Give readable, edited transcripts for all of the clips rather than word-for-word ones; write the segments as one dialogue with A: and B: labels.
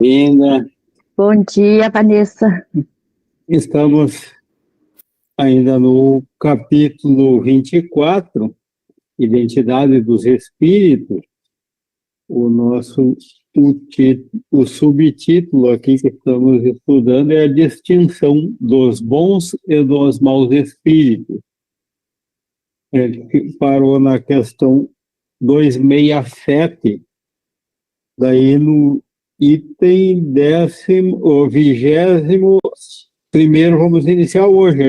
A: Linda,
B: Bom dia, Vanessa.
A: estamos ainda no capítulo 24, Identidade dos Espíritos. O subtítulo aqui que estamos estudando é a distinção dos bons e dos maus espíritos. Ele parou na questão 267, daí no item 21º, vamos iniciar hoje.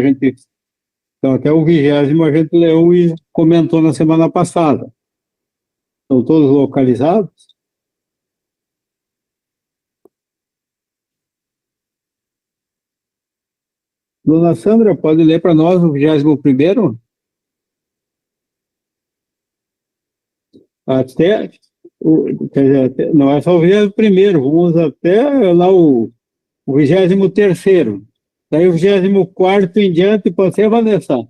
A: Então, até o 20º a gente leu e comentou na semana passada. Estão todos localizados? Dona Sandra, pode ler para nós o 21º? Quer dizer, não é só o 21º, vamos até lá o 23º. Daí o 24º em diante, pode ser, Vanessa?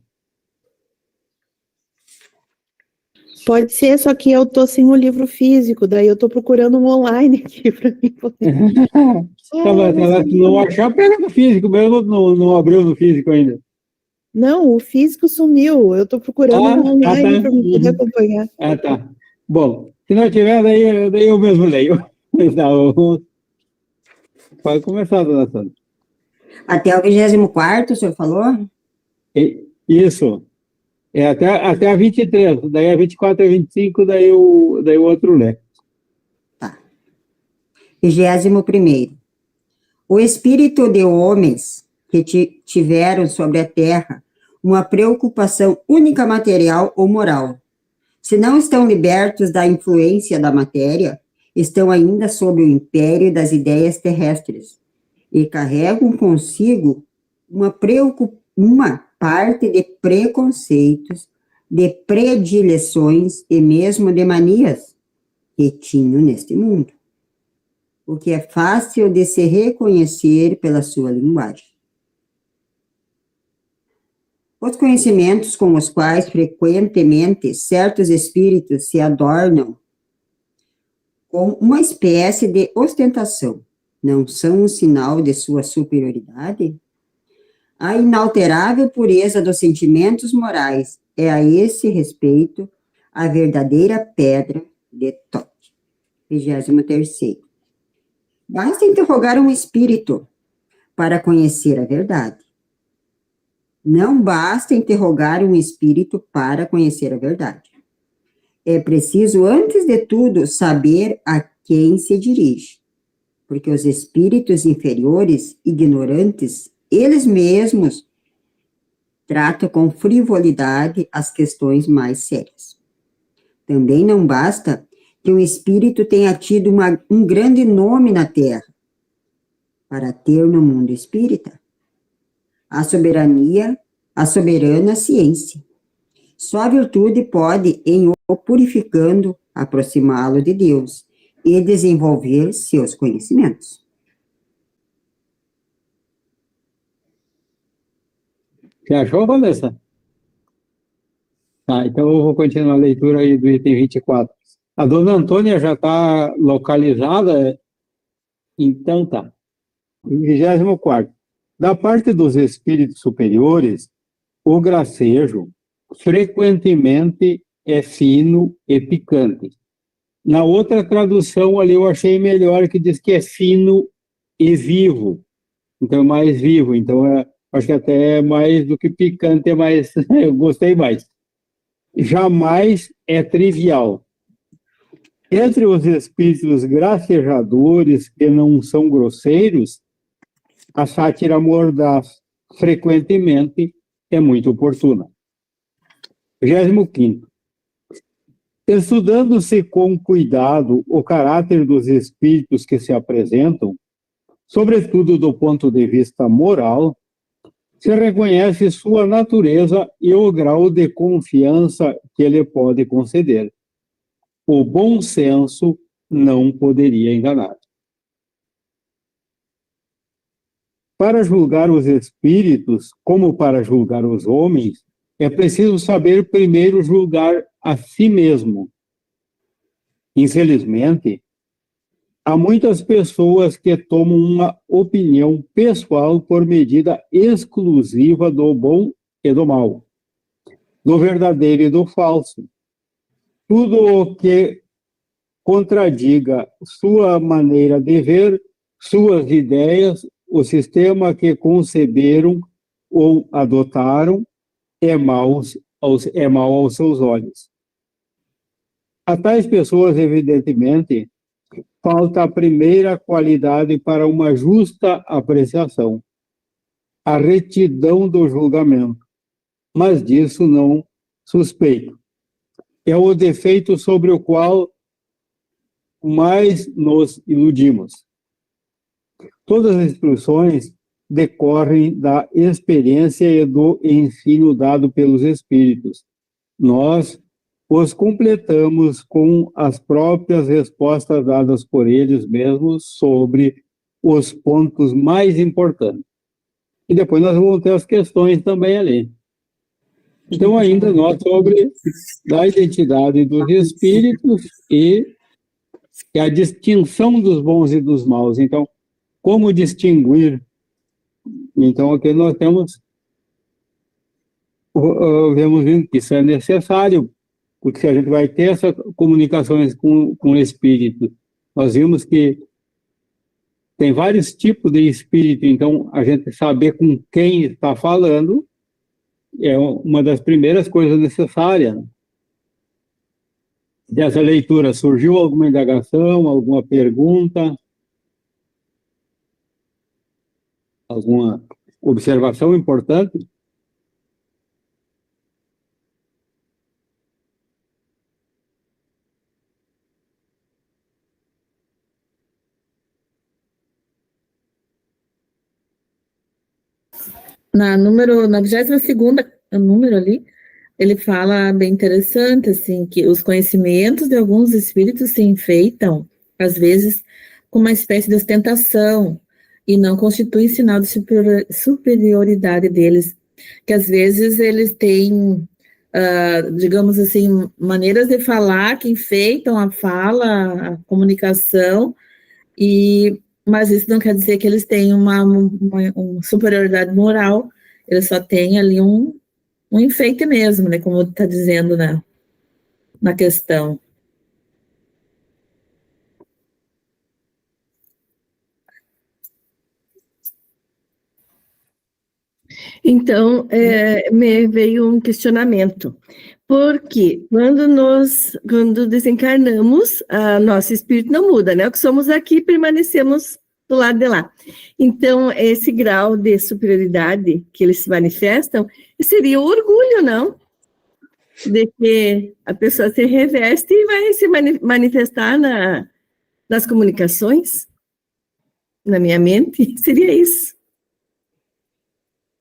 C: Pode ser, só que eu tô sem o livro físico, daí eu tô procurando um online aqui para mim poder.
A: Se não achar, pega no físico, mesmo não abriu no físico ainda.
C: Não, o físico sumiu, eu tô procurando um online
A: tá.
C: para mim poder acompanhar.
A: Tá. Bom, se não tiver, daí eu mesmo leio. Pode começar, dona Sandra.
D: Até o 24º, o senhor falou?
A: Isso. Até a 23, daí a 24 e a 25, daí o outro lê.
D: Tá. 21º. O espírito de homens que tiveram sobre a terra uma preocupação única material ou moral, se não estão libertos da influência da matéria, estão ainda sob o império das ideias terrestres e carregam consigo uma parte de preconceitos, de predileções e mesmo de manias que tinham neste mundo, o que é fácil de se reconhecer pela sua linguagem. Os conhecimentos com os quais frequentemente certos espíritos se adornam com uma espécie de ostentação não são um sinal de sua superioridade? A inalterável pureza dos sentimentos morais é, a esse respeito, a verdadeira pedra de toque. 23º. Basta interrogar um espírito para conhecer a verdade. Não basta interrogar um espírito para conhecer a verdade. É preciso, antes de tudo, saber a quem se dirige, porque os espíritos inferiores, ignorantes, eles mesmos tratam com frivolidade as questões mais sérias. Também não basta que um espírito tenha tido um grande nome na Terra para ter no mundo espírita a soberana ciência. Só a virtude pode, em o purificando, aproximá-lo de Deus e desenvolver seus conhecimentos.
A: Você achou, Vanessa? Tá, então eu vou continuar a leitura aí do item 24. A dona Antônia já está localizada? Então tá. 24º. Da parte dos espíritos superiores, o gracejo frequentemente é fino e picante. Na outra tradução ali eu achei melhor, que diz que é fino e vivo. Então é mais vivo. Então acho que até é mais do que picante, é mais. Eu gostei mais. Jamais é trivial. Entre os espíritos gracejadores que não são grosseiros, a sátira mordaz frequentemente é muito oportuna. 25º. Estudando-se com cuidado o caráter dos espíritos que se apresentam, sobretudo do ponto de vista moral, se reconhece sua natureza e o grau de confiança que ele pode conceder. O bom senso não poderia enganar. Para julgar os espíritos, como para julgar os homens, é preciso saber primeiro julgar a si mesmo. Infelizmente, Há muitas pessoas que tomam uma opinião pessoal por medida exclusiva do bom e do mal, do verdadeiro e do falso. Tudo o que contradiga sua maneira de ver, suas ideias, o sistema que conceberam ou adotaram, é mal aos seus olhos. A tais pessoas, evidentemente, falta a primeira qualidade para uma justa apreciação, a retidão do julgamento, mas disso não suspeito. É o defeito sobre o qual mais nos iludimos. Todas as instruções decorrem da experiência e do ensino dado pelos Espíritos. Nós os completamos com as próprias respostas dadas por eles mesmos sobre os pontos mais importantes. E depois nós vamos ter as questões também ali. Então, ainda nós sobre a identidade dos espíritos e a distinção dos bons e dos maus. Então, como distinguir? Então, aqui nós vemos que isso é necessário, porque se a gente vai ter essas comunicações com o espírito, nós vimos que tem vários tipos de espírito, então a gente saber com quem está falando é uma das primeiras coisas necessárias. Dessa leitura, surgiu alguma indagação, alguma pergunta? Alguma observação importante?
C: Na 22ª número ali, ele fala bem interessante, assim, que os conhecimentos de alguns espíritos se enfeitam, às vezes, com uma espécie de ostentação, e não constitui sinal de superioridade deles, que às vezes eles têm, digamos assim, maneiras de falar que enfeitam a fala, a comunicação, mas isso não quer dizer que eles têm uma superioridade moral, eles só têm ali um enfeite mesmo, né, como está dizendo na questão.
E: Então, me veio um questionamento, porque quando desencarnamos, nosso espírito não muda, né? O que somos aqui, permanecemos do lado de lá. Então, esse grau de superioridade que eles se manifestam, seria o orgulho, não? De que a pessoa se reveste e vai se manifestar nas comunicações, na minha mente, seria isso.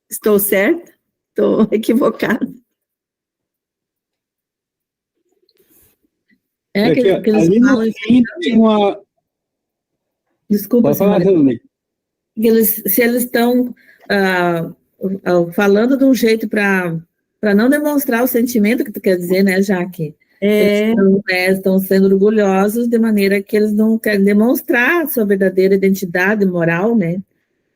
E: Estou certa? Estou equivocada?
A: Que eles ali falam tem uma...
C: Desculpa, se eles estão falando de um jeito para não demonstrar o sentimento que tu quer dizer, né, Jaque? Estão sendo orgulhosos de maneira que eles não querem demonstrar sua verdadeira identidade moral, né?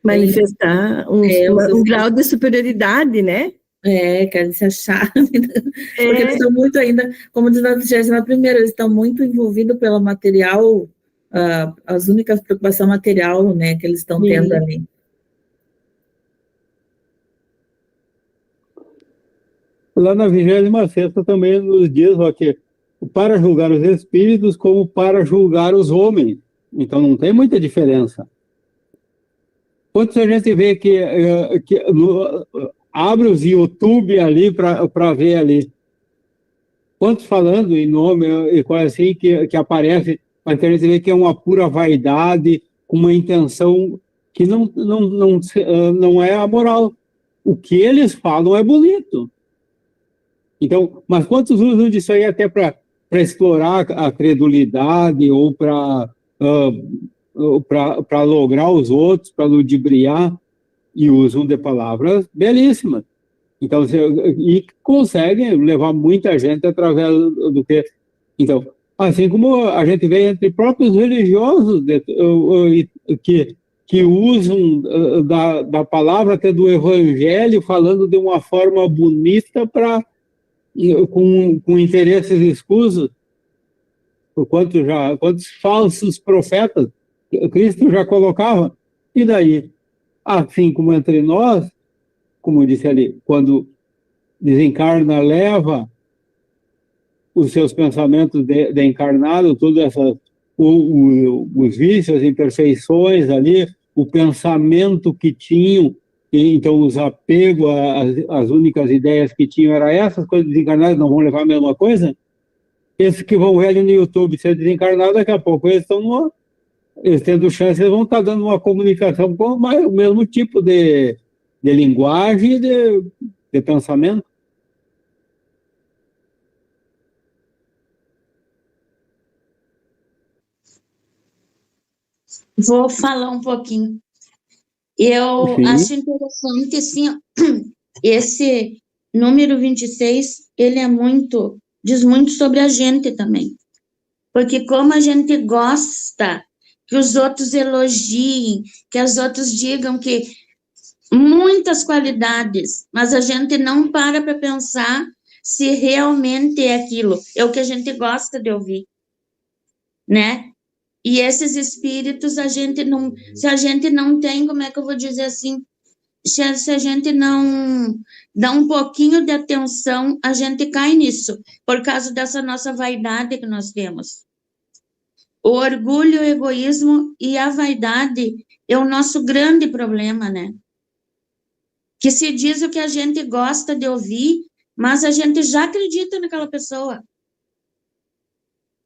E: Manifestar um grau de superioridade, né?
C: Querem se achar. Porque eles estão muito ainda, como diz na 21ª, eles estão muito envolvidos pelo material, as únicas preocupações material, né, que eles estão tendo ali.
A: Lá na 26ª também nos diz que para julgar os espíritos como para julgar os homens. Então não tem muita diferença. Quanto a gente vê que abre os YouTube ali para ver ali. Quantos falando em nome e coisa assim que aparece, mas a gente vê que é uma pura vaidade, uma intenção que não é a moral. O que eles falam é bonito. Então, mas quantos usam disso aí até para explorar a credulidade ou para lograr os outros, para ludibriar, e usam de palavras belíssimas. Então, e conseguem levar muita gente através do que... Então, Assim como a gente vê entre próprios religiosos que usam da palavra até do evangelho, falando de uma forma bonita com interesses escusos, quantos falsos profetas Cristo já colocava. E daí, assim como entre nós, como eu disse ali, quando desencarna, leva os seus pensamentos de encarnado, os vícios, as imperfeições ali, o pensamento que tinham, e então os apegos, as únicas ideias que tinham eram essas, coisas desencarnadas não vão levar a mesma coisa. Esses que vão ver ali no YouTube ser desencarnados, daqui a pouco eles tendo chance, eles vão estar dando uma comunicação com o mesmo tipo de linguagem e de pensamento.
F: Vou falar um pouquinho. Eu
A: Sim.
F: acho interessante, assim, ó, esse número 26, ele diz muito sobre a gente também. Porque como a gente gosta que os outros elogiem, que os outros digam que muitas qualidades, mas a gente não para pensar se realmente é aquilo, é o que a gente gosta de ouvir, né? E esses espíritos, se a gente não tem, como é que eu vou dizer assim, se a gente não dá um pouquinho de atenção, a gente cai nisso, por causa dessa nossa vaidade que nós temos. O orgulho, o egoísmo e a vaidade é o nosso grande problema, né? Que se diz o que a gente gosta de ouvir, mas a gente já acredita naquela pessoa.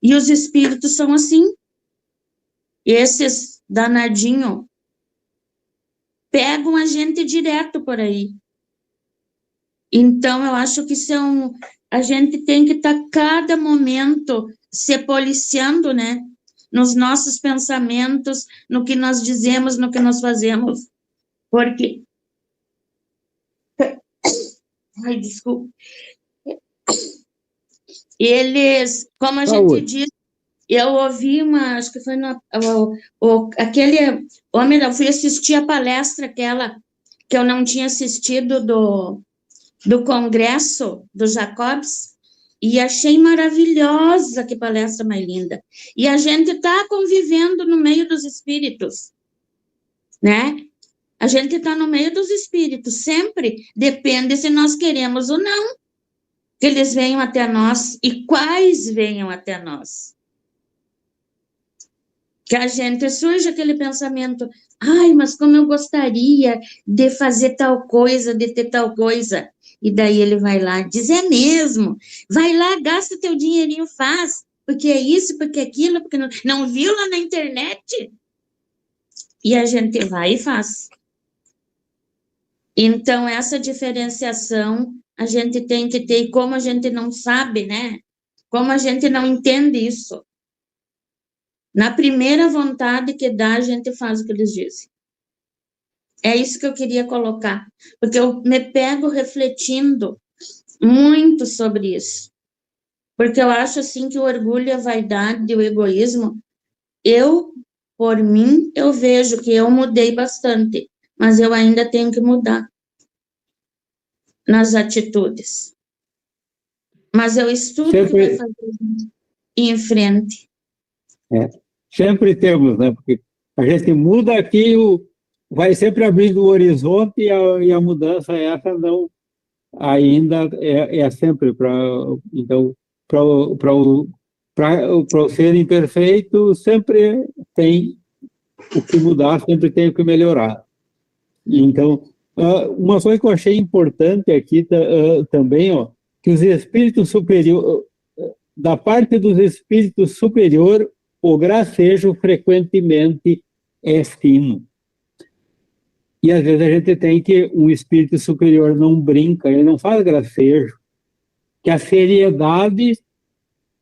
F: E os espíritos são assim. Esses danadinhos pegam a gente direto por aí. Então, eu acho que a gente tem que estar cada momento se policiando, né? Nos nossos pensamentos, no que nós dizemos, no que nós fazemos. Porque... Ai, desculpa. Eles, como a gente diz, eu ouvi acho que foi aquele homem, eu fui assistir a palestra aquela que eu não tinha assistido do congresso do Jacobs, e achei maravilhosa, que palestra mais linda. E a gente está convivendo no meio dos espíritos, né? A gente está no meio dos espíritos, sempre depende se nós queremos ou não que eles venham até nós e quais venham até nós. Que a gente surge aquele pensamento, ai, mas como eu gostaria de fazer tal coisa, de ter tal coisa. E daí ele vai lá, diz, é mesmo, vai lá, gasta teu dinheirinho, faz, porque é isso, porque é aquilo, porque não viu lá na internet? E a gente vai e faz. Então, essa diferenciação a gente tem que ter, e como a gente não sabe, né? Como a gente não entende isso. Na primeira vontade que dá, a gente faz o que eles dizem. É isso que eu queria colocar, porque eu me pego refletindo muito sobre isso. Porque eu acho, assim, que o orgulho, a vaidade, o egoísmo, por mim, eu vejo que eu mudei bastante, mas eu ainda tenho que mudar nas atitudes. Mas eu estudo o que vai fazer ir em frente.
A: Sempre temos, né? Porque a gente muda aqui, vai sempre abrindo o horizonte e a mudança essa não ainda é sempre para o ser imperfeito sempre tem o que mudar, sempre tem o que melhorar. Então, uma coisa que eu achei importante aqui também, ó, que os espíritos superiores, da parte dos espíritos superiores, o gracejo frequentemente é fino. E às vezes a gente tem que um espírito superior não brinca, ele não faz gracejo. Que a seriedade,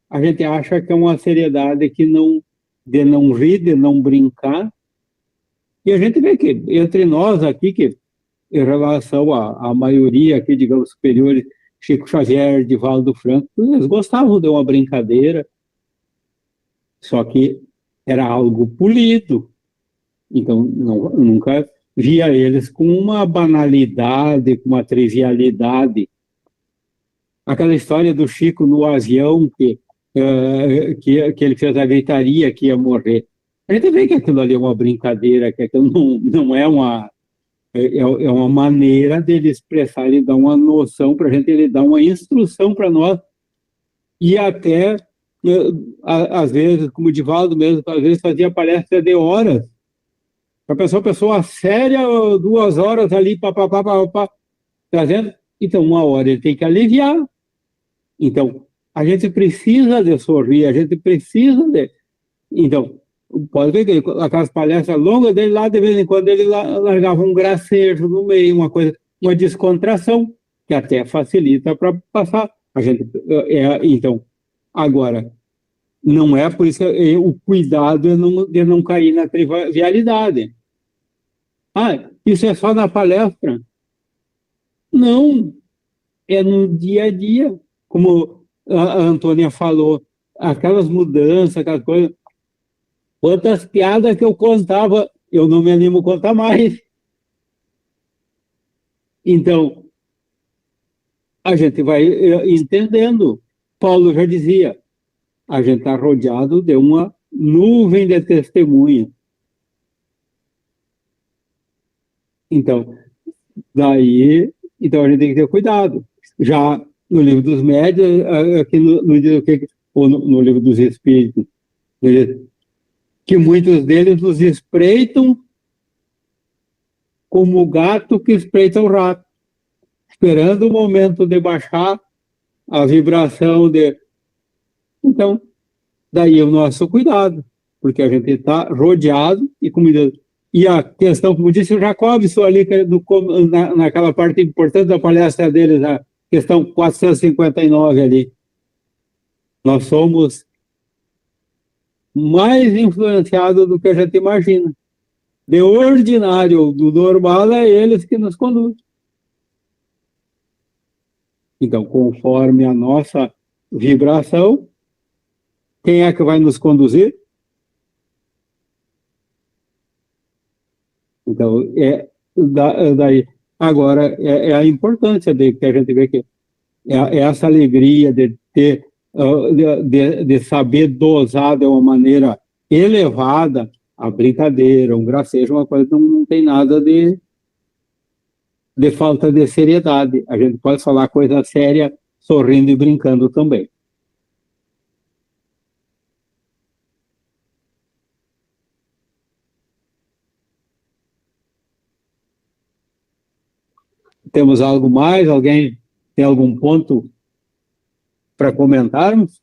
A: a gente acha que é uma seriedade de não rir, de não brincar. E a gente vê que entre nós aqui, que em relação à maioria aqui, digamos, superiores, Chico Xavier, Divaldo Franco, eles gostavam de uma brincadeira. só que era algo polido. Então, nunca via eles com uma banalidade, com uma trivialidade. Aquela história do Chico no avião, que ele fez a gritaria que ia morrer. A gente vê que aquilo ali é uma brincadeira, que aquilo não é uma... É uma maneira dele expressar, ele dá uma noção para a gente, ele dá uma instrução para nós, e até, às vezes, como o Divaldo mesmo, às vezes fazia palestra de horas, a pessoa séria, 2 horas ali, trazendo, então 1 hora ele tem que aliviar. Então, a gente precisa de sorrir, a gente precisa de... Então, pode ver que aquelas palestras longas dele lá, de vez em quando, ele largava um gracejo no meio, uma descontração, que até facilita para passar. A gente, então, agora, não é por isso que o cuidado de não cair na trivialidade. Isso é só na palestra? Não, é no dia a dia. Como a Antônia falou, aquelas mudanças, aquelas coisas. Quantas piadas que eu contava, eu não me animo a contar mais. Então, a gente vai entendendo. Paulo já dizia, a gente está rodeado de uma nuvem de testemunha. Então, a gente tem que ter cuidado. Já no livro dos médios, aqui no livro dos espíritos, que muitos deles nos espreitam como o gato que espreita o rato, esperando o momento de baixar a vibração de... Então, daí o nosso cuidado, porque a gente está rodeado e a questão, como disse o Jacobson ali, naquela parte importante da palestra deles, a questão 459 ali, nós somos mais influenciado do que a gente imagina. De ordinário, do normal, é eles que nos conduzem. Então, conforme a nossa vibração, quem é que vai nos conduzir? Então, daí. Agora, é a importância que a gente vê que é essa alegria de ter de saber dosar de uma maneira elevada a brincadeira, um gracejo, uma coisa que não tem nada de falta de seriedade. A gente pode falar coisa séria sorrindo e brincando também. Temos algo mais? Alguém tem algum ponto para comentarmos?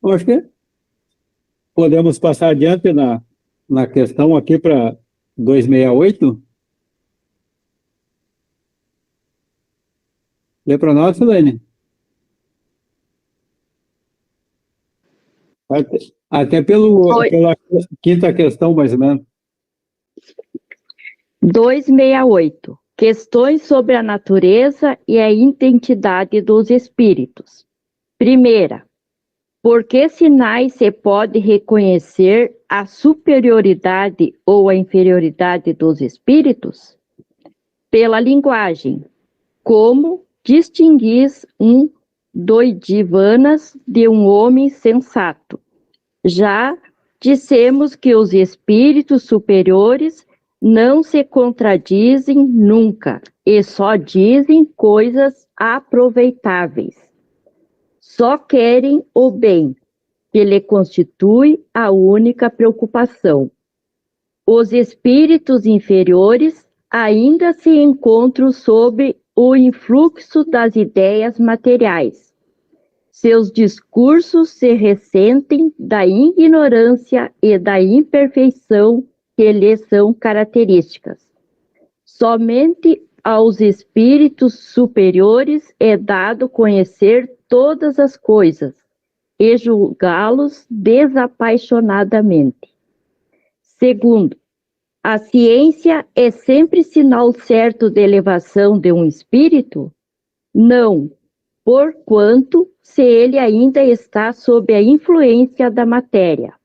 A: Eu acho que podemos passar adiante na questão aqui para 268. Lê para nós, Silene. Até pela quinta questão, mais ou menos.
B: 268. Questões sobre a natureza e a identidade dos espíritos. Primeira, por que sinais se pode reconhecer a superioridade ou a inferioridade dos espíritos? Pela linguagem. Como distinguis um doidivanas de um homem sensato? Já dissemos que os espíritos superiores não se contradizem nunca e só dizem coisas aproveitáveis. Só querem o bem, que lhe constitui a única preocupação. Os espíritos inferiores ainda se encontram sob o influxo das ideias materiais. Seus discursos se ressentem da ignorância e da imperfeição que lhes são características. Somente aos espíritos superiores é dado conhecer todas as coisas e julgá-los desapaixonadamente. Segundo, A ciência é sempre sinal certo de elevação de um espírito? Não, porquanto, se ele ainda está sob a influência da matéria,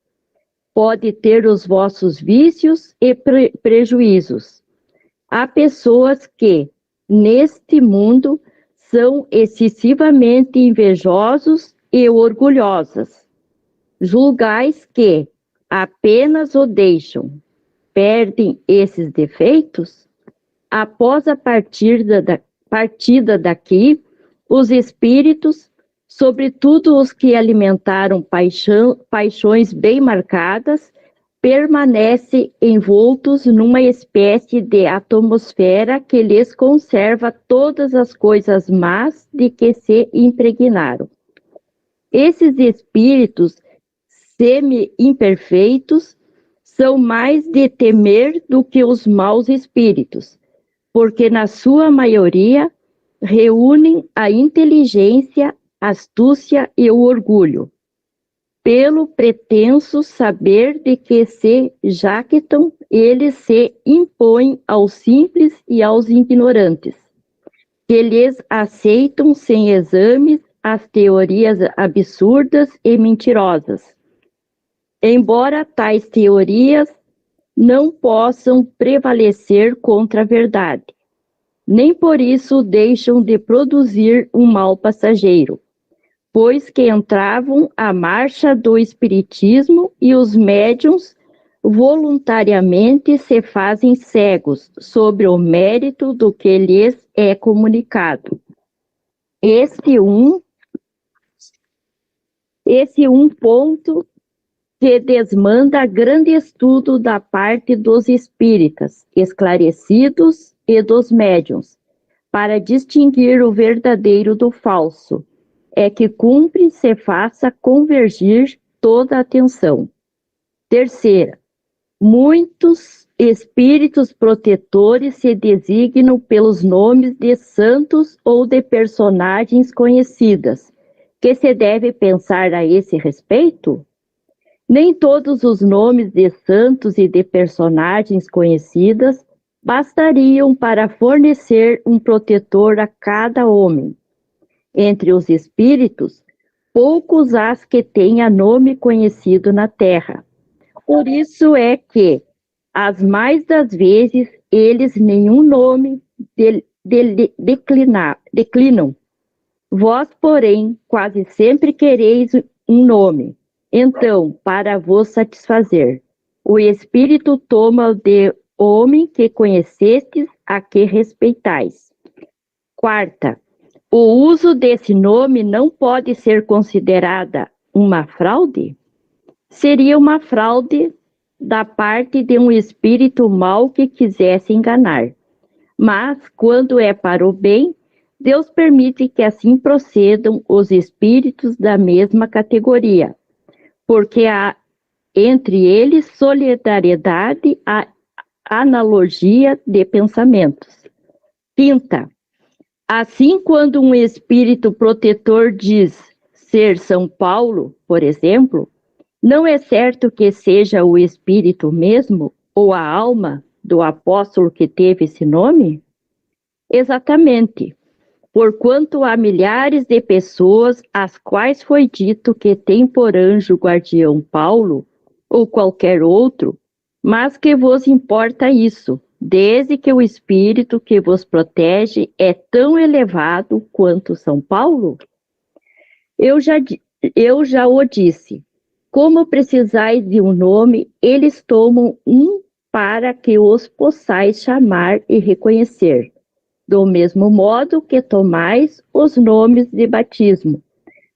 B: pode ter os vossos vícios e prejuízos. Há pessoas que, neste mundo, são excessivamente invejosos e orgulhosas. Julgais que apenas o deixam, perdem esses defeitos? Após a partida daqui, os espíritos, sobretudo os que alimentaram paixões bem marcadas, permanecem envoltos numa espécie de atmosfera que lhes conserva todas as coisas más de que se impregnaram. Esses espíritos semi-imperfeitos são mais de temer do que os maus espíritos, porque na sua maioria reúnem a inteligência, astúcia e o orgulho, pelo pretenso saber de que se jactam, eles se impõem aos simples e aos ignorantes, que lhes aceitam sem exames as teorias absurdas e mentirosas. Embora tais teorias não possam prevalecer contra a verdade, nem por isso deixam de produzir um mal passageiro, pois que entravam à marcha do espiritismo e os médiuns voluntariamente se fazem cegos sobre o mérito do que lhes é comunicado. Esse ponto que desmanda grande estudo da parte dos espíritas esclarecidos e dos médiuns, para distinguir o verdadeiro do falso, é que cumpre se faça convergir toda a atenção. Terceira, muitos espíritos protetores se designam pelos nomes de santos ou de personagens conhecidas. Que se deve pensar a esse respeito? Nem todos os nomes de santos e de personagens conhecidas bastariam para fornecer um protetor a cada homem. Entre os espíritos, poucos há que tenha nome conhecido na terra. Por isso é que, as mais das vezes, eles nenhum nome declinam. Vós, porém, quase sempre quereis um nome. Então, para vos satisfazer, o Espírito toma de homem que conhecestes, a que respeitais. Quarta, o uso desse nome não pode ser considerada uma fraude? Seria uma fraude da parte de um espírito mau que quisesse enganar. Mas, quando é para o bem, Deus permite que assim procedam os espíritos da mesma categoria, porque há entre eles solidariedade, a analogia de pensamentos. Quinta, assim quando um espírito protetor diz ser São Paulo, por exemplo, não é certo que seja o espírito mesmo ou a alma do apóstolo que teve esse nome? Exatamente, porquanto há milhares de pessoas às quais foi dito que tem por anjo guardião Paulo ou qualquer outro, mas que vos importa isso, desde que o espírito que vos protege é tão elevado quanto São Paulo? Eu já o disse. Como precisais de um nome, eles tomam um para que os possais chamar e reconhecer, do mesmo modo que tomais os nomes de batismo,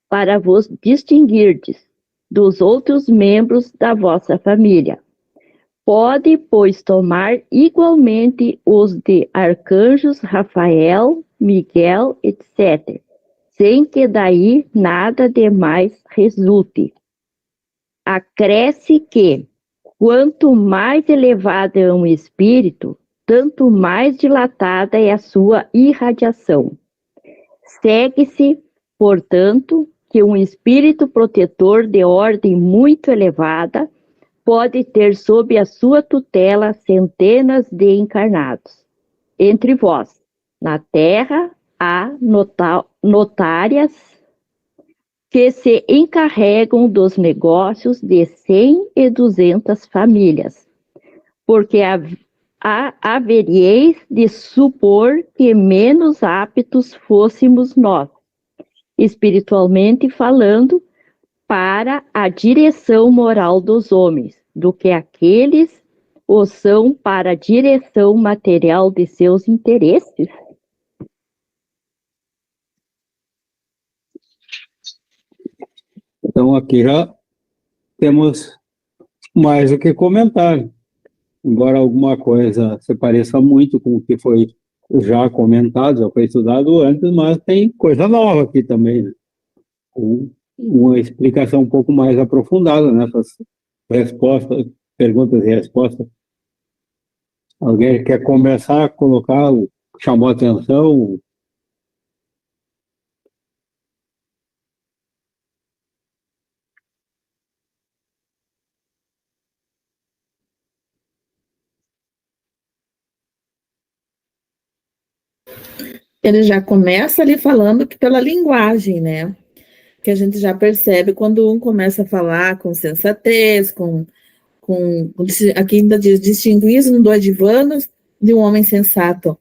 B: para vos distinguirdes dos outros membros da vossa família. Pode, pois, tomar igualmente os de arcanjos Rafael, Miguel, etc., sem que daí nada demais resulte. Acresce que, quanto mais elevado é um espírito, tanto mais dilatada é a sua irradiação. Segue-se, portanto, que um espírito protetor de ordem muito elevada pode ter sob a sua tutela centenas de encarnados. Entre vós, na terra, há notárias que se encarregam dos negócios de 100 e 200 famílias, porque haveríeis de supor que menos aptos fôssemos nós, espiritualmente falando, para a direção moral dos homens, do que aqueles o são para a direção material de seus interesses.
A: Então, aqui já temos mais o que comentar. Embora alguma coisa se pareça muito com o que foi já comentado, já foi estudado antes, mas tem coisa nova aqui também, né? Com uma explicação um pouco mais aprofundada nessas respostas, perguntas e respostas. Alguém quer começar a colocar, chamou a atenção?
C: Ele já começa ali falando que pela linguagem, né? Que a gente já percebe quando um começa a falar com sensatez, aqui ainda diz, distinguir um doidivanos de um homem sensato.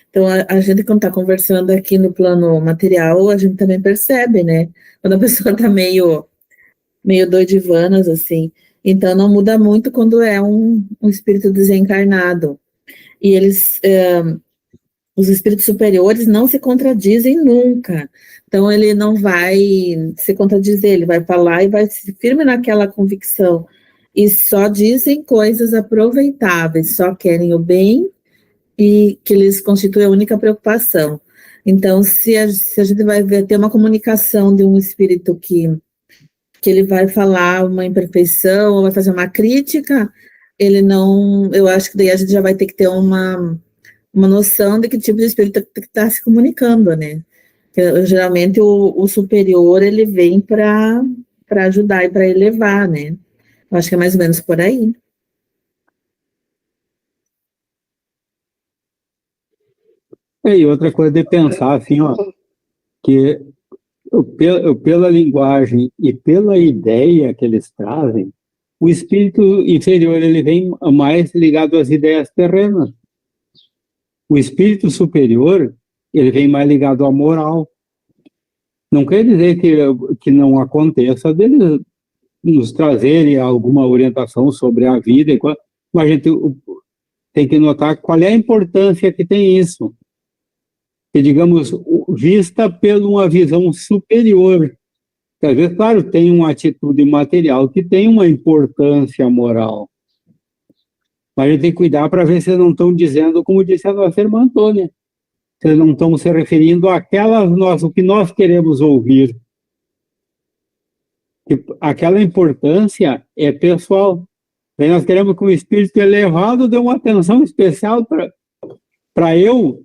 C: Então, a gente, quando está conversando aqui no plano material, a gente também percebe, né? Quando a pessoa está meio doidivanas, assim. Então, não muda muito quando é um espírito desencarnado. E os espíritos superiores não se contradizem nunca. Então, ele não vai se contradizer, ele vai falar e vai se firme naquela convicção. E só dizem coisas aproveitáveis, só querem o bem e que lhes constitui a única preocupação. Então, se a gente vai ter uma comunicação de um espírito que ele vai falar uma imperfeição ou vai fazer uma crítica, ele não... Eu acho que daí a gente já vai ter que ter uma noção de que tipo de espírito está se comunicando, né? Porque, geralmente o superior ele vem para ajudar e para elevar, né? Eu acho que é mais ou menos por aí.
A: E outra coisa de pensar, assim, ó, que pela linguagem e pela ideia que eles trazem, o espírito inferior ele vem mais ligado às ideias terrenas. O espírito superior, ele vem mais ligado à moral. Não quer dizer que não aconteça deles nos trazerem alguma orientação sobre a vida, mas a gente tem que notar qual é a importância que tem isso. Que, digamos, vista por uma visão superior. Que, às vezes, claro, tem uma atitude material que tem uma importância moral. Mas a gente tem que cuidar para ver se eles não estão dizendo, como disse a nossa irmã Antônia, se eles não estão se referindo o que nós queremos ouvir. Que aquela importância é pessoal. Aí nós queremos que o espírito elevado dê uma atenção especial para eu.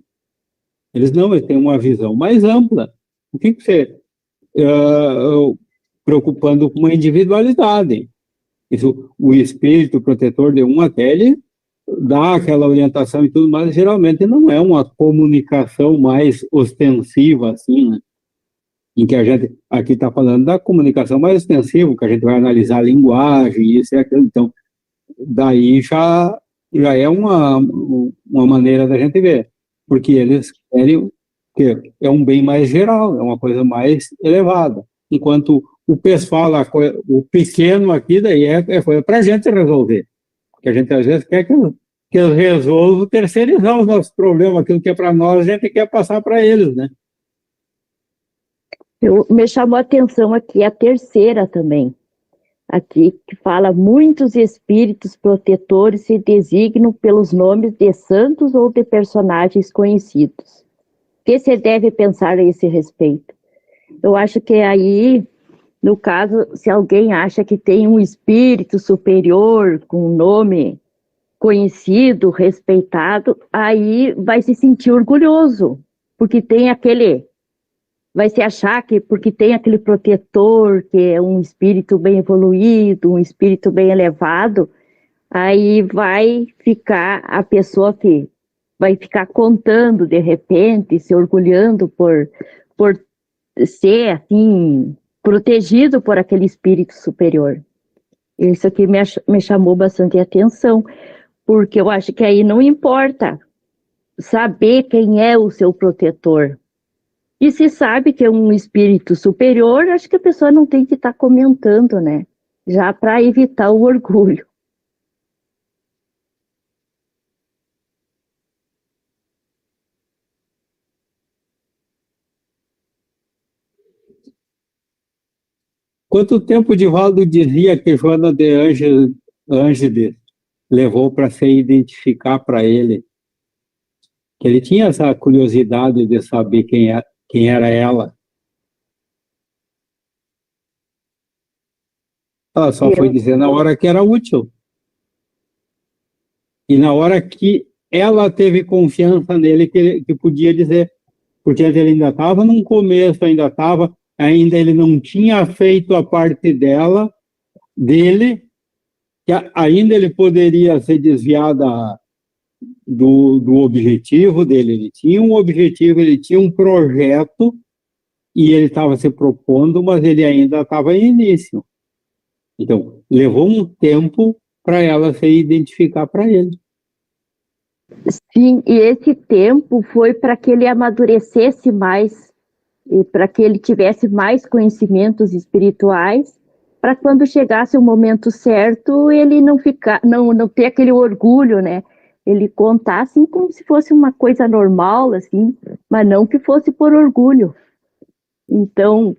A: Eles têm uma visão mais ampla. O que você... preocupando com uma individualidade. Isso, o espírito protetor de um até ele dá aquela orientação e tudo, mas geralmente não é uma comunicação mais ostensiva, assim, né? Em que a gente aqui está falando da comunicação mais ostensiva, que a gente vai analisar a linguagem, isso e aquilo. Então, daí já é uma maneira da gente ver, porque eles querem que é um bem mais geral, é uma coisa mais elevada. Enquanto o pessoal, o pequeno aqui, daí é coisa para a gente resolver. Porque a gente às vezes quer que eles resolvam terceirizar os nossos problemas, aquilo que é para nós, a gente quer passar para eles, né?
B: Me chamou a atenção aqui a terceira também, aqui que fala: muitos espíritos protetores se designam pelos nomes de santos ou de personagens conhecidos. O que se deve pensar a esse respeito? Eu acho que aí, no caso, se alguém acha que tem um espírito superior com um nome conhecido, respeitado, aí vai se sentir orgulhoso, porque tem aquele vai se achar que porque tem aquele protetor, que é um espírito bem evoluído, um espírito bem elevado, aí vai ficar a pessoa que vai ficar contando de repente, se orgulhando por ser assim, protegido por aquele espírito superior. Isso aqui me chamou bastante atenção, porque eu acho que aí não importa saber quem é o seu protetor. E se sabe que é um espírito superior, acho que a pessoa não tem que estar comentando, né? Já para evitar o orgulho.
A: Quanto tempo Divaldo dizia que Joana de Ângeles levou para se identificar para ele? Que ele tinha essa curiosidade de saber quem era ela. Ela só foi dizer na hora que era útil. E na hora que ela teve confiança nele que podia dizer. Porque ele ainda estava num começo, ainda ele não tinha feito a parte dele, que ainda ele poderia se desviar do objetivo dele. Ele tinha um objetivo, ele tinha um projeto, e ele estava se propondo, mas ele ainda estava em início. Então, levou um tempo para ela se identificar para ele.
B: Sim, e esse tempo foi para que ele amadurecesse mais, e para que ele tivesse mais conhecimentos espirituais, para quando chegasse o momento certo, ele não ter aquele orgulho, né? Ele contar assim como se fosse uma coisa normal, assim, mas não que fosse por orgulho. Então,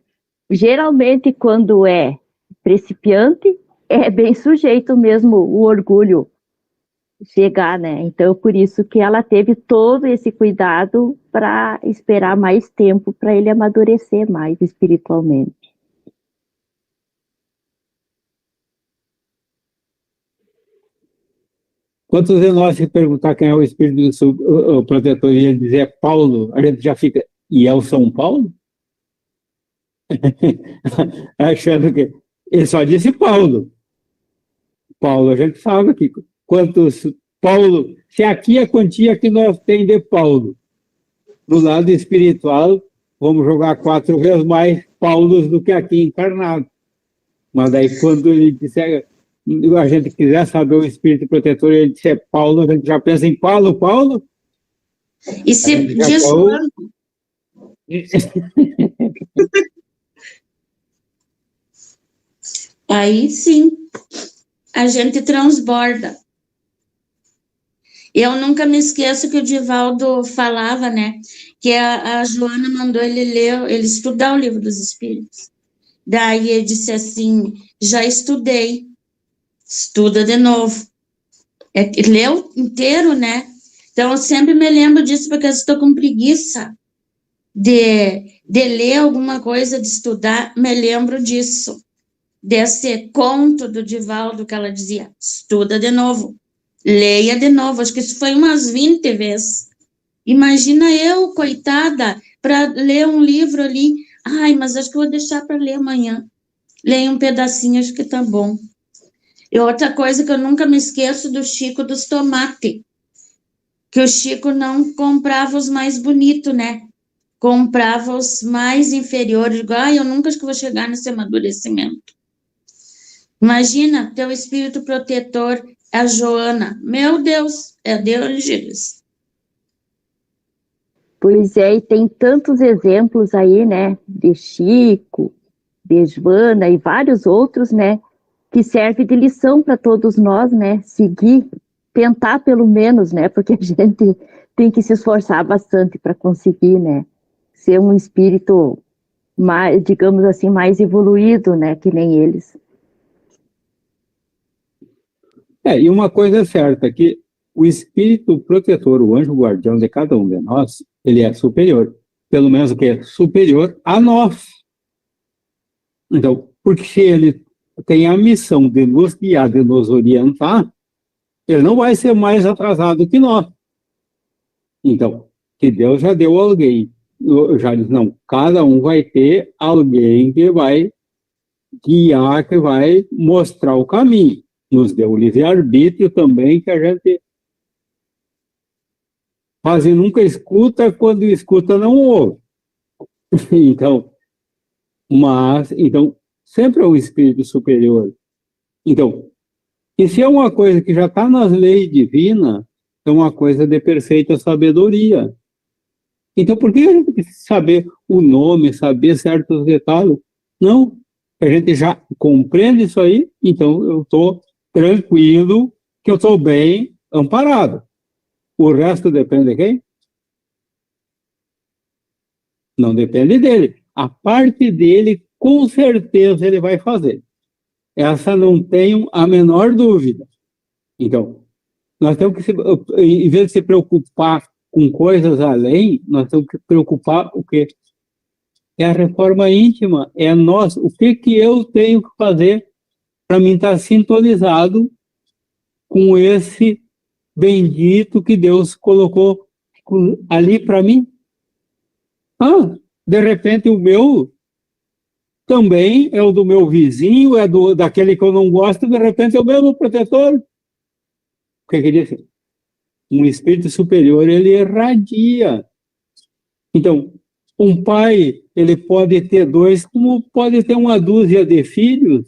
B: geralmente quando é principiante, é bem sujeito mesmo o orgulho chegar, né? Então, por isso que ela teve todo esse cuidado para esperar mais tempo para ele amadurecer mais espiritualmente.
A: Quantos de nós se perguntar quem é o espírito o protetor e ele dizer Paulo, a gente já fica, e é o São Paulo? Achando que ele só disse Paulo. Paulo, a gente sabe que quantos Paulo, se aqui a quantia que nós tem de Paulo, no lado espiritual, vamos jogar 4 vezes mais Paulos do que aqui encarnado. Mas daí quando ele disser, a gente quiser saber o espírito protetor, ele disser Paulo, a gente já pensa em Paulo.
F: E se diz Paulo. Aí sim, a gente transborda. Eu nunca me esqueço que o Divaldo falava, né, que a Joana mandou ele estudar o Livro dos Espíritos. Daí ele disse assim, já estudei, estuda de novo. Leu inteiro, né? Então, eu sempre me lembro disso, porque eu estou com preguiça de ler alguma coisa, de estudar, me lembro disso. Desse conto do Divaldo que ela dizia, estuda de novo, leia de novo. Acho que isso foi umas 20 vezes. Imagina eu, coitada, para ler um livro ali. Ai, mas acho que eu vou deixar para ler amanhã. Leia um pedacinho, acho que tá bom. E outra coisa que eu nunca me esqueço do Chico dos Tomates, que o Chico não comprava os mais bonitos, né? Comprava os mais inferiores. Igual, eu nunca acho que vou chegar nesse amadurecimento. Imagina, teu espírito protetor, a Joana. Meu Deus, é Deus.
B: Pois é, e tem tantos exemplos aí, né? De Chico, de Joana e vários outros, né? Que serve de lição para todos nós, né? Seguir, tentar pelo menos, né? Porque a gente tem que se esforçar bastante para conseguir, né? Ser um espírito mais, digamos assim, mais evoluído, né? Que nem eles.
A: E uma coisa é certa, que o espírito protetor, o anjo guardião de cada um de nós, ele é superior. Pelo menos que é superior a nós. Então, porque se ele tem a missão de nos guiar, de nos orientar, ele não vai ser mais atrasado que nós. Então, que Deus já deu alguém já disse, não, cada um vai ter alguém que vai guiar, que vai mostrar o caminho. Nos deu o livre-arbítrio também, que a gente quase nunca escuta, quando escuta não ouve. Então, sempre é o espírito superior. Então, e se é uma coisa que já está nas leis divinas, é uma coisa de perfeita sabedoria. Então, por que a gente precisa saber o nome, saber certos detalhes? Não, a gente já compreende isso aí, então eu estou tranquilo, que eu estou bem amparado. O resto depende de quem? Não depende dele. A parte dele, com certeza, ele vai fazer. Essa não tenho a menor dúvida. Então, nós temos que, em vez de se preocupar com coisas além, nós temos que preocupar o quê? É a reforma íntima, é nós. O que eu tenho que fazer para mim estar sintonizado com esse bendito que Deus colocou ali para mim? De repente o meu também é o do meu vizinho, é daquele que eu não gosto, de repente é o mesmo protetor. O que quer dizer? Um espírito superior, ele irradia. Então, um pai, ele pode ter 2, como pode ter uma dúzia de filhos.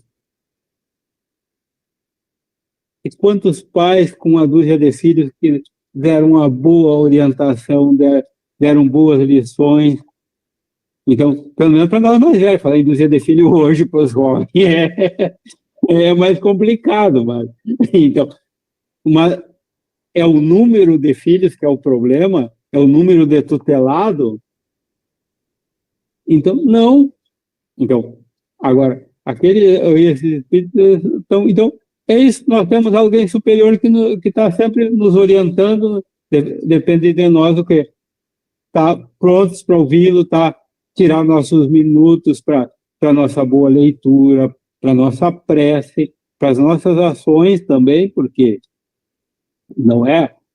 A: E quantos pais com uma dúzia de filhos que deram uma boa orientação, deram boas lições. Então, pelo menos para nós mais velhos, falar em dúzia de filhos hoje para os jovens é mais complicado, mas então, é o número de filhos que é o problema, é o número de tutelado. Então, não. Então, agora, esses espíritos então, é isso, nós temos alguém superior que está sempre nos orientando, depende de nós o quê? Está prontos para ouvi-lo, tirar nossos minutos para a nossa boa leitura, para a nossa prece, para as nossas ações também, porque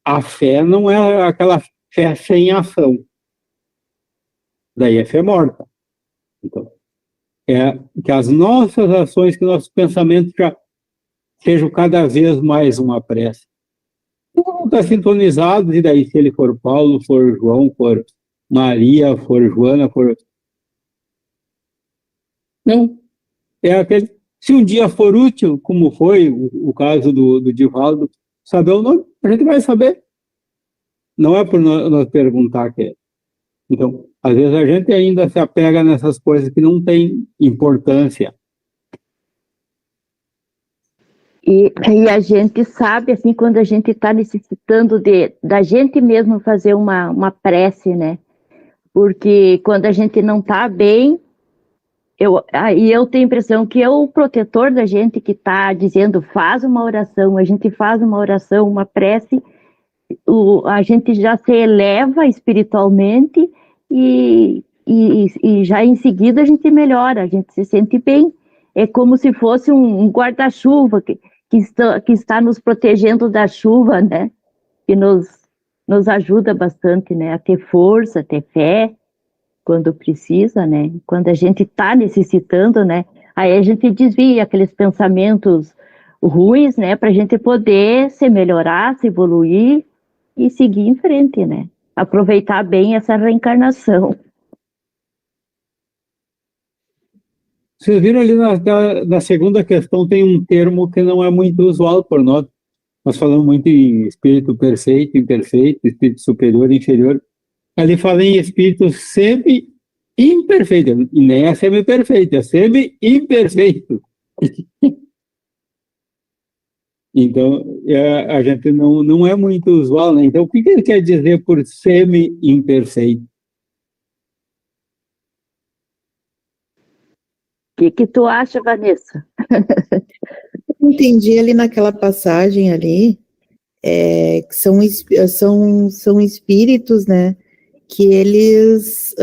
A: a fé não é aquela fé sem ação. Daí é fé morta. Então, é que as nossas ações, que nossos pensamentos já sejam cada vez mais uma prece. Não está sintonizado, e daí se ele for Paulo, for João, for Maria, for Joana, for... Não, é aquele... Se um dia for útil, como foi o caso do Divaldo, saber o nome, a gente vai saber. Não é por nós perguntar que é. Então, às vezes a gente ainda se apega nessas coisas que não têm importância.
B: E a gente sabe, assim, quando a gente está necessitando da gente mesmo fazer uma prece, né? Porque quando a gente não está bem, eu tenho a impressão que é o protetor da gente que está dizendo, faz uma oração, a gente faz uma oração, uma prece, a gente já se eleva espiritualmente e já em seguida a gente melhora, a gente se sente bem. É como se fosse um guarda-chuva que está nos protegendo da chuva, né? Que nos ajuda bastante, né? A ter força, a ter fé, quando precisa, né? Quando a gente está necessitando, né? Aí a gente desvia aqueles pensamentos ruins, né? Para a gente poder se melhorar, se evoluir e seguir em frente, né? Aproveitar bem essa reencarnação.
A: Vocês viram ali na segunda questão, tem um termo que não é muito usual por nós. Nós falamos muito em espírito perfeito, imperfeito, espírito superior, inferior. Ali fala em espírito semi-imperfeito, e nem é semi-perfeito, é semi-imperfeito. Então, a gente não é muito usual, né? Então, o que ele quer dizer por semi-imperfeito?
B: O que tu acha, Vanessa?
C: Entendi ali naquela passagem ali, que são espíritos, né, que eles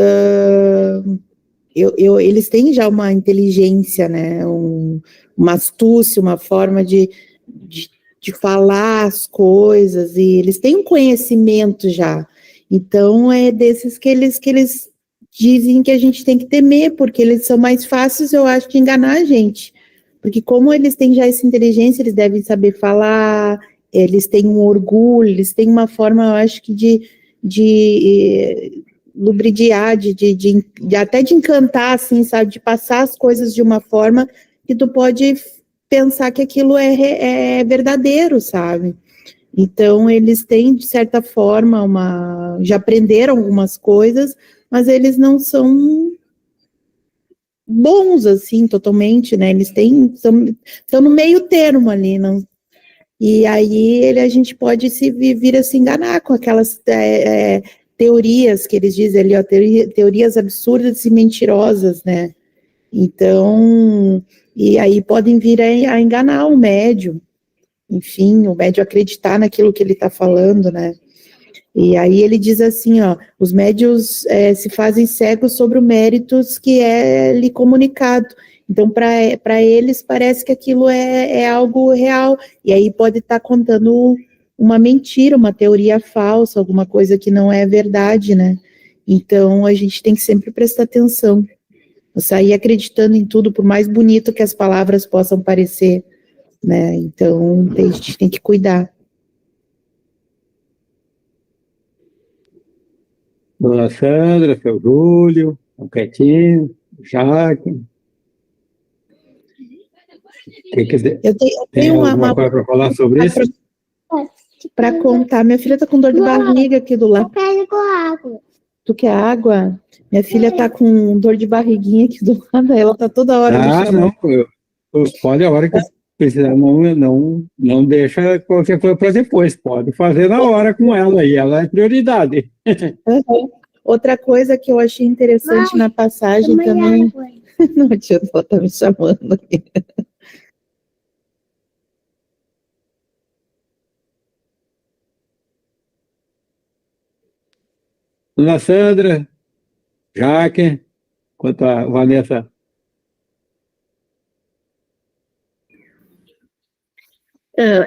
C: têm já uma inteligência, né, uma astúcia, uma forma de falar as coisas, e eles têm um conhecimento já. Então, é desses que eles dizem que a gente tem que temer, porque eles são mais fáceis, eu acho, de enganar a gente. Porque como eles têm já essa inteligência, eles devem saber falar, eles têm um orgulho, eles têm uma forma, eu acho que de lubridiar, até de encantar, assim, sabe, de passar as coisas de uma forma que tu pode pensar que aquilo é verdadeiro, sabe? Então, eles têm, de certa forma, já aprenderam algumas coisas, mas eles não são bons, assim, totalmente, né? Eles estão no meio termo ali, não? E aí a gente pode vir a se enganar com aquelas teorias que eles dizem ali, ó, teorias absurdas e mentirosas, né? Então, e aí podem vir a enganar o médium, enfim, o médium acreditar naquilo que ele está falando, né? E aí ele diz assim, ó, os médios se fazem cegos sobre os méritos que é lhe comunicado. Então, para eles, parece que aquilo é algo real. E aí pode estar contando uma mentira, uma teoria falsa, alguma coisa que não é verdade, né? Então, a gente tem que sempre prestar atenção. Não sair acreditando em tudo, por mais bonito que as palavras possam parecer, né? Então, a gente tem que cuidar.
A: Dona Sandra, seu Júlio, o Quietinho, o Jaque.
C: Eu
A: Tem
C: tenho
A: alguma coisa para falar sobre isso?
C: Para contar. Minha filha está com dor de barriga aqui do lado.
G: Eu quero água.
C: Tu quer água? Minha filha está com dor de barriguinha aqui do lado, ela está toda hora me chamando.
A: Não, pode a hora que precisar, não deixa qualquer coisa para depois, pode fazer na hora com ela, e ela é prioridade.
C: Uhum. Outra coisa que eu achei interessante na passagem também... Não adianta, ela está me chamando aqui.
A: Dona Sandra, Jaque, quanto a Vanessa.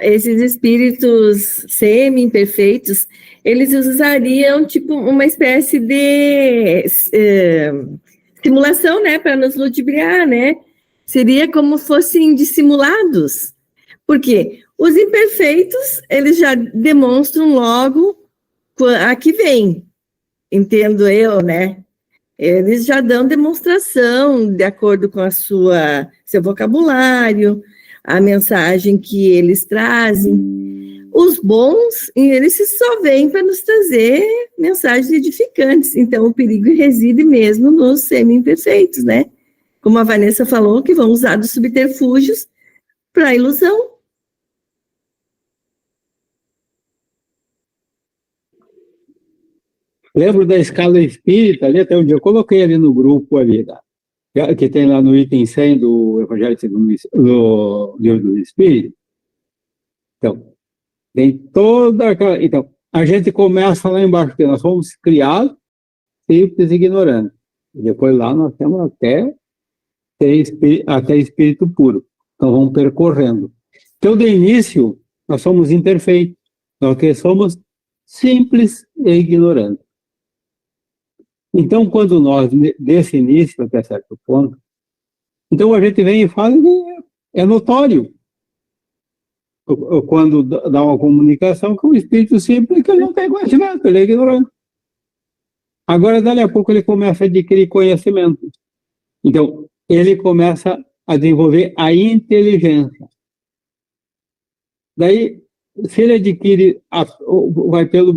E: Esses espíritos semi-imperfeitos, eles usariam tipo uma espécie de simulação, né, para nos ludibriar, né? Seria como fossem dissimulados. Porque os imperfeitos, eles já demonstram logo a que vem, entendo eu, né? Eles já dão demonstração de acordo com seu vocabulário, a mensagem que eles trazem. Os bons, eles só vêm para nos trazer mensagens edificantes. Então, o perigo reside mesmo nos semi-imperfeitos, né? Como a Vanessa falou, que vão usar dos subterfúgios para a ilusão.
A: Lembro da escala espírita, ali até um dia eu coloquei ali no grupo ali, que tem lá no item 100 do Evangelho segundo do Livro dos Espíritos. Então, tem toda aquela... Então, a gente começa lá embaixo, porque nós fomos criados simples e ignorantes. E depois lá nós temos até espírito puro. Então, vamos percorrendo. Então, de início, nós somos imperfeitos, porque somos simples e ignorantes. Então, quando nós, desse início até certo ponto, então a gente vem e fala que é notório. Quando dá uma comunicação com o espírito simples, que ele não tem conhecimento, ele é ignorante. Agora, dali a pouco, ele começa a adquirir conhecimento. Então, ele começa a desenvolver a inteligência. Daí, se ele adquire, vai pelo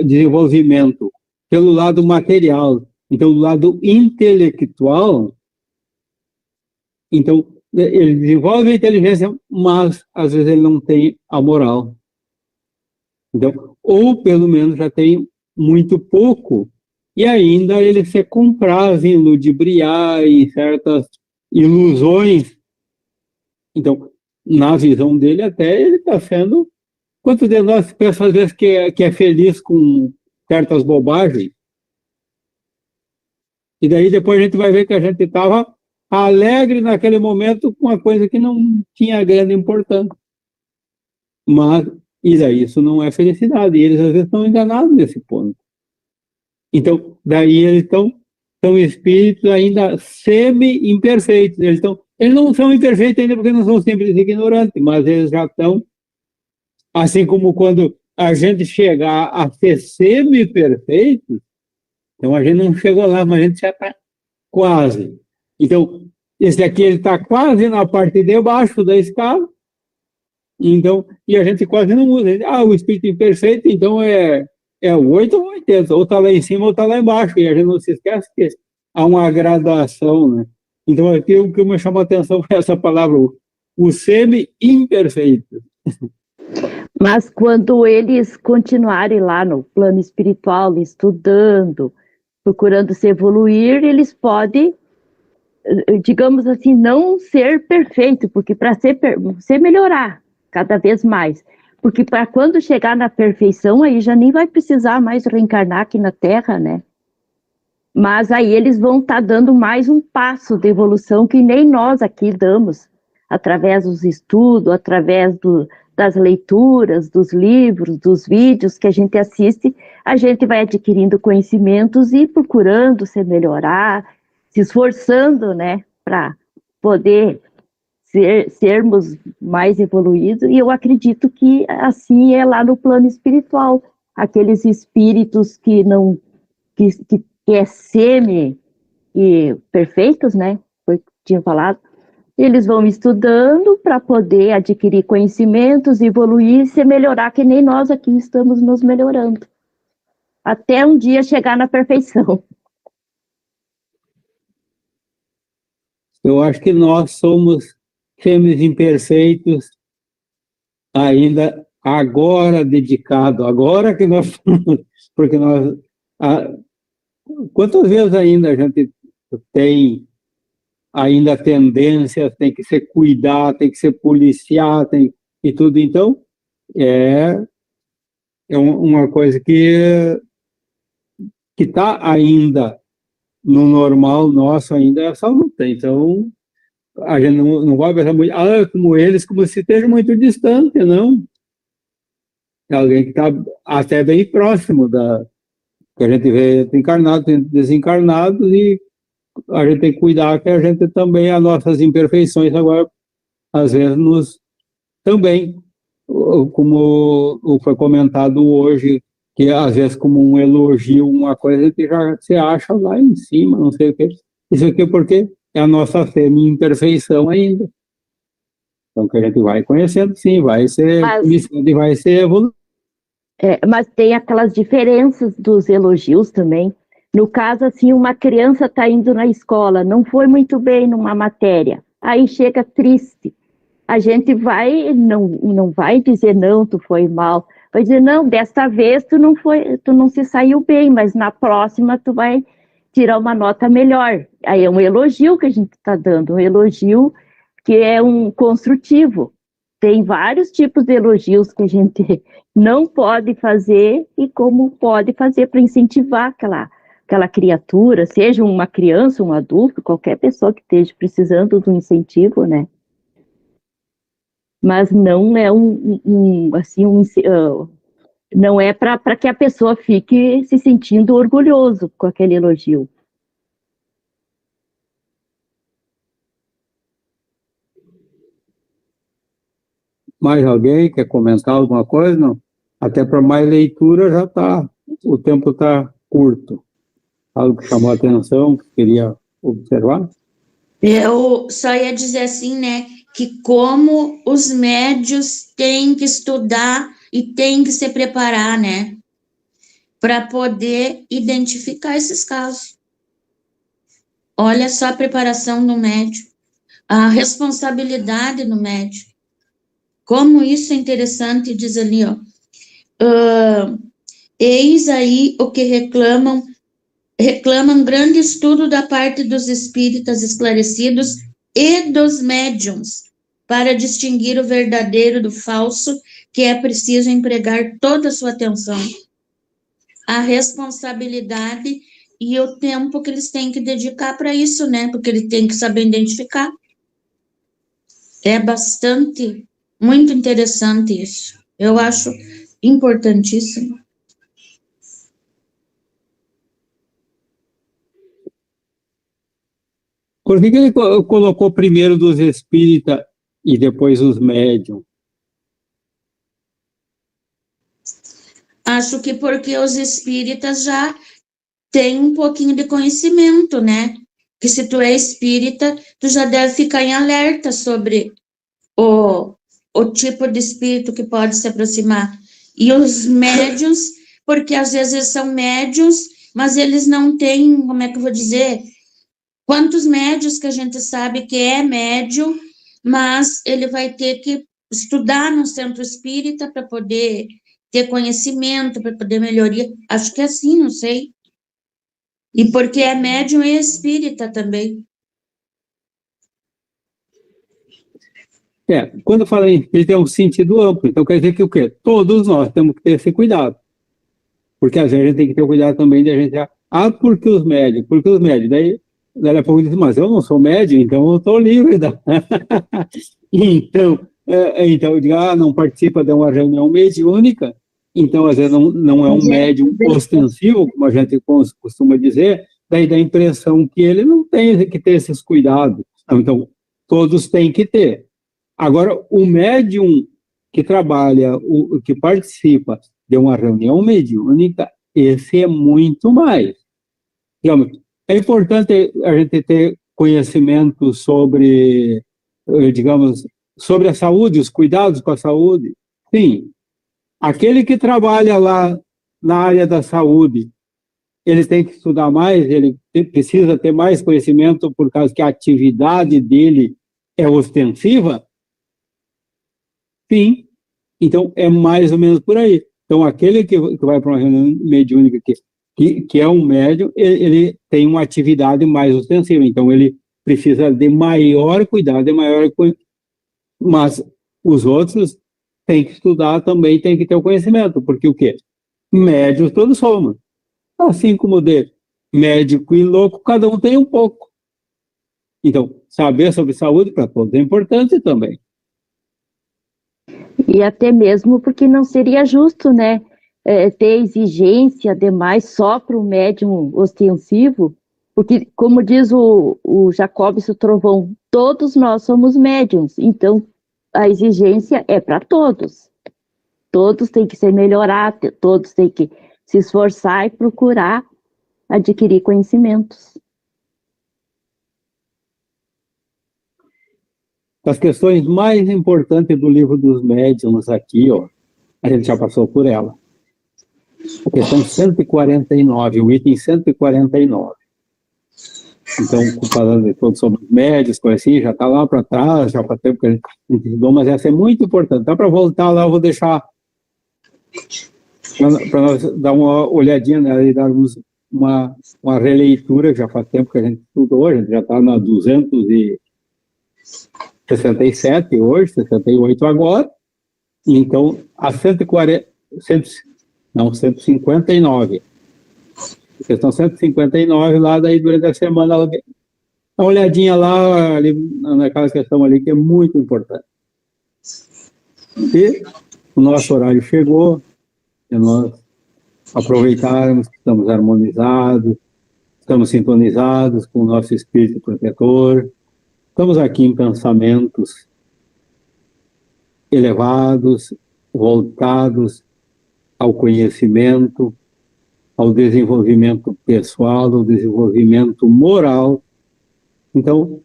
A: desenvolvimento, pelo lado material, então do lado intelectual, então ele desenvolve a inteligência, mas às vezes ele não tem a moral. Então, ou pelo menos já tem muito pouco, e ainda ele se compraz em ludibriar, em certas ilusões. Então, na visão dele, até ele está sendo... Quantos de nós pensam às vezes que é feliz com certas bobagens? E daí depois a gente vai ver que a gente estava alegre naquele momento com uma coisa que não tinha grande importância. Mas, e daí isso não é felicidade, e eles às vezes estão enganados nesse ponto. Então, daí eles estão são espíritos ainda semi-imperfeitos. Eles não são imperfeitos ainda porque não são simples ignorantes, mas eles já estão, assim como quando a gente chegar a ser semi-perfeito, então a gente não chegou lá, mas a gente já está quase. Então, esse aqui ele está quase na parte de baixo da escala, então, e a gente quase não usa. O espírito imperfeito, então é o 8 ou 80, ou está lá em cima ou está lá embaixo, e a gente não se esquece que há uma gradação, né? Então, aqui o que me chamou a atenção foi essa palavra, o semi-imperfeito.
B: Mas quando eles continuarem lá no plano espiritual, estudando, procurando se evoluir, eles podem, digamos assim, não ser perfeito, porque para ser melhorar cada vez mais. Porque para quando chegar na perfeição, aí já nem vai precisar mais reencarnar aqui na Terra, né? Mas aí eles vão estar dando mais um passo de evolução que nem nós aqui damos, através dos estudos, através das leituras, dos livros, dos vídeos que a gente assiste, a gente vai adquirindo conhecimentos e procurando se melhorar, se esforçando, né, para poder sermos mais evoluídos, e eu acredito que assim é lá no plano espiritual, aqueles espíritos que não, que é semi e perfeitos, né, foi o que tinha falado, eles vão estudando para poder adquirir conhecimentos, evoluir e se melhorar, que nem nós aqui estamos nos melhorando, até um dia chegar na perfeição.
A: Eu acho que nós somos semi-imperfeitos ainda agora dedicado, agora que nós porque nós quantas vezes ainda a gente tem ainda tendências, tem que se cuidar, tem que se policiar, e tudo, então é uma coisa que está ainda no normal nosso, ainda essa luta, então a gente não vai pensar muito, como eles, como se esteja muito distante, não. É alguém que está até bem próximo que a gente vê encarnado, desencarnado, e a gente tem que cuidar que a gente também, as nossas imperfeições agora, às vezes, também, como foi comentado hoje, que às vezes como um elogio, uma coisa que já se acha lá em cima, não sei o quê. Isso aqui porque é a nossa semi-imperfeição ainda. Então, que a gente vai conhecendo, sim, vai ser conhecendo e vai ser evoluindo.
B: Mas tem aquelas diferenças dos elogios também. No caso, assim, uma criança está indo na escola, não foi muito bem numa matéria, aí chega triste. A gente não vai dizer, não, tu foi mal. Vai dizer, não, desta vez tu não se saiu bem, mas na próxima tu vai tirar uma nota melhor. Aí é um elogio que a gente está dando, um elogio que é um construtivo. Tem vários tipos de elogios que a gente não pode fazer e como pode fazer para incentivar aquela criatura, seja uma criança, um adulto, qualquer pessoa que esteja precisando de um incentivo, né? Mas não é não é para que a pessoa fique se sentindo orgulhoso com aquele elogio.
A: Mais alguém quer comentar alguma coisa? Não? Até para mais leitura já está, o tempo está curto. Algo que chamou a atenção, que queria observar?
F: Eu só ia dizer assim, né, que como os médios têm que estudar e têm que se preparar, né, para poder identificar esses casos. Olha só a preparação do médio, a responsabilidade do médio. Como isso é interessante, diz ali, ó. Eis aí o que reclamam grande estudo da parte dos espíritas esclarecidos e dos médiuns, para distinguir o verdadeiro do falso, que é preciso empregar toda a sua atenção, a responsabilidade e o tempo que eles têm que dedicar para isso, né? Porque eles têm que saber identificar. É muito interessante isso. Eu acho importantíssimo.
A: Por que ele colocou primeiro dos espíritas e depois os médiums?
F: Acho que porque os espíritas já têm um pouquinho de conhecimento, né? Que se tu é espírita, tu já deve ficar em alerta sobre o tipo de espírito que pode se aproximar. E os médiuns, porque às vezes eles são médiuns, mas eles não têm, como é que eu vou dizer, quantos médiuns que a gente sabe que é médium, mas ele vai ter que estudar no centro espírita para poder ter conhecimento, para poder melhoria. Acho que é assim, não sei. E porque é médium e espírita também.
A: Quando fala em espírito é um sentido amplo, então quer dizer que o quê? Todos nós temos que ter esse cuidado. Porque às vezes a gente tem que ter o cuidado também de a gente... porque os médios? Porque os médios? Daí a pouco diz, mas eu não sou médio, então eu estou livre. Então eu digo, não participa de uma reunião mediúnica, então às vezes não é um médium ostensivo, como a gente costuma dizer, daí dá a impressão que ele não tem que ter esses cuidados. Então, todos têm que ter. Agora, o médium que trabalha, que participa de uma reunião mediúnica, esse é muito mais. É importante a gente ter conhecimento sobre, digamos, sobre a saúde, os cuidados com a saúde. Sim, aquele que trabalha lá na área da saúde, ele tem que estudar mais, ele precisa ter mais conhecimento por causa que a atividade dele é ostensiva? Sim, então é mais ou menos por aí. Então, aquele que vai para uma reunião mediúnica que é um médium, ele tem uma atividade mais ostensiva, então ele precisa de maior cuidado, mas os outros têm que estudar também, têm que ter o conhecimento, porque o quê? Médios todos somos. Assim como de médico e louco, cada um tem um pouco. Então, saber sobre saúde para todos é importante também.
B: E até mesmo porque não seria justo, né, ter exigência demais só para o médium ostensivo, porque, como diz o Jacobs, o Trovão, todos nós somos médiums, então a exigência é para todos. Todos têm que se melhorar, todos têm que se esforçar e procurar adquirir conhecimentos.
A: As questões mais importantes do livro dos médiuns aqui, a gente já passou por ela. A questão 149, o item 149. Então, falando de todos sobre os médios, coisa assim, já está lá para trás, já faz tempo que a gente estudou, mas essa é muito importante. Dá para voltar lá, eu vou deixar para nós dar uma olhadinha nela e darmos uma releitura, que já faz tempo que a gente estudou, a gente já está na 267 hoje, 68 agora, então a 159. Questão 159, lá daí durante a semana, dá uma olhadinha lá, ali, naquela questão ali, que é muito importante. E o nosso horário chegou, e nós aproveitarmos que estamos harmonizados, estamos sintonizados com o nosso espírito protetor, estamos aqui em pensamentos elevados, voltados ao conhecimento, ao desenvolvimento pessoal, ao desenvolvimento moral. Então,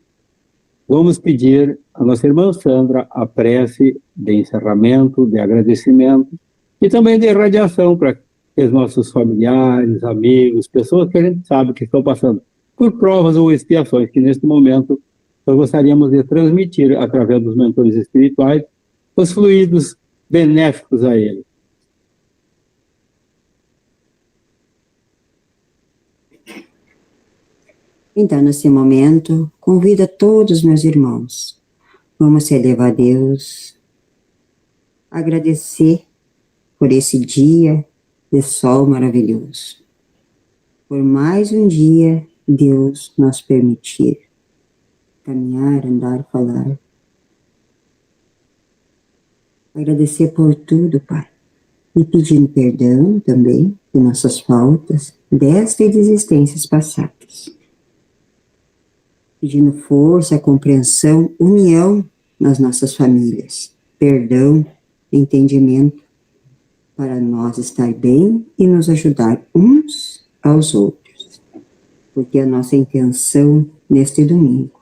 A: vamos pedir à nossa irmã Sandra a prece de encerramento, de agradecimento e também de irradiação para os nossos familiares, amigos, pessoas que a gente sabe que estão passando por provas ou expiações, que neste momento nós gostaríamos de transmitir, através dos mentores espirituais, os fluidos benéficos a eles.
D: Então, nesse momento, convido a todos meus irmãos. Vamos se elevar a Deus, agradecer por esse dia de sol maravilhoso. Por mais um dia, Deus nos permitir caminhar, andar, falar. Agradecer por tudo, Pai. E pedindo perdão também de nossas faltas, desta e de existências passadas. pedindo força, compreensão, união nas nossas famílias, perdão, entendimento, para nós estar bem e nos ajudar uns aos outros. Porque a nossa intenção neste domingo,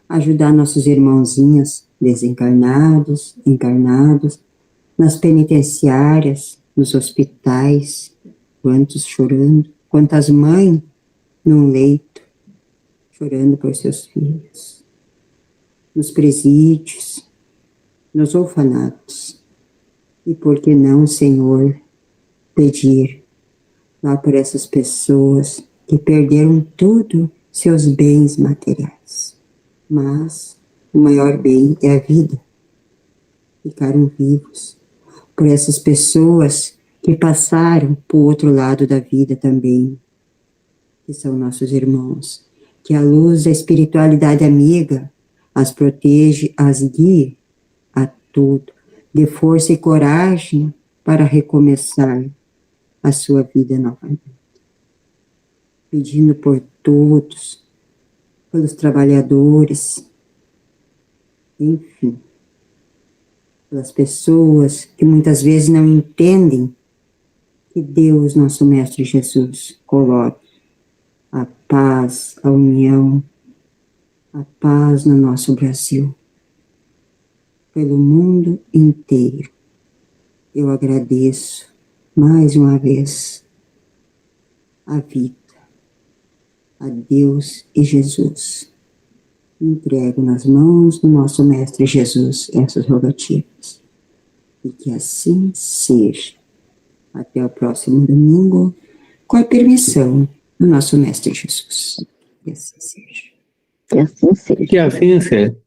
D: ajudar nossos irmãozinhos desencarnados, encarnados, nas penitenciárias, nos hospitais, quantos chorando, quantas mães num leito, chorando por seus filhos, nos presídios, nos orfanatos. E por que não, Senhor, pedir lá por essas pessoas que perderam tudo, seus bens materiais. Mas o maior bem é a vida. Ficaram vivos. Por essas pessoas que passaram para o outro lado da vida também, que são nossos irmãos. Que a luz da espiritualidade amiga as protege, as guie a tudo. Dê força e coragem para recomeçar a sua vida novamente. Pedindo por todos, pelos trabalhadores, enfim, pelas pessoas que muitas vezes não entendem que Deus, nosso Mestre Jesus, coloque a paz, a união, a paz no nosso Brasil, pelo mundo inteiro. Eu agradeço mais uma vez a vida, a Deus e Jesus. Entrego nas mãos do nosso Mestre Jesus essas rogativas. E que assim seja. Até o próximo domingo, com a permissão do nosso Mestre Jesus. Que assim seja.
B: Que assim seja.
A: Que assim seja.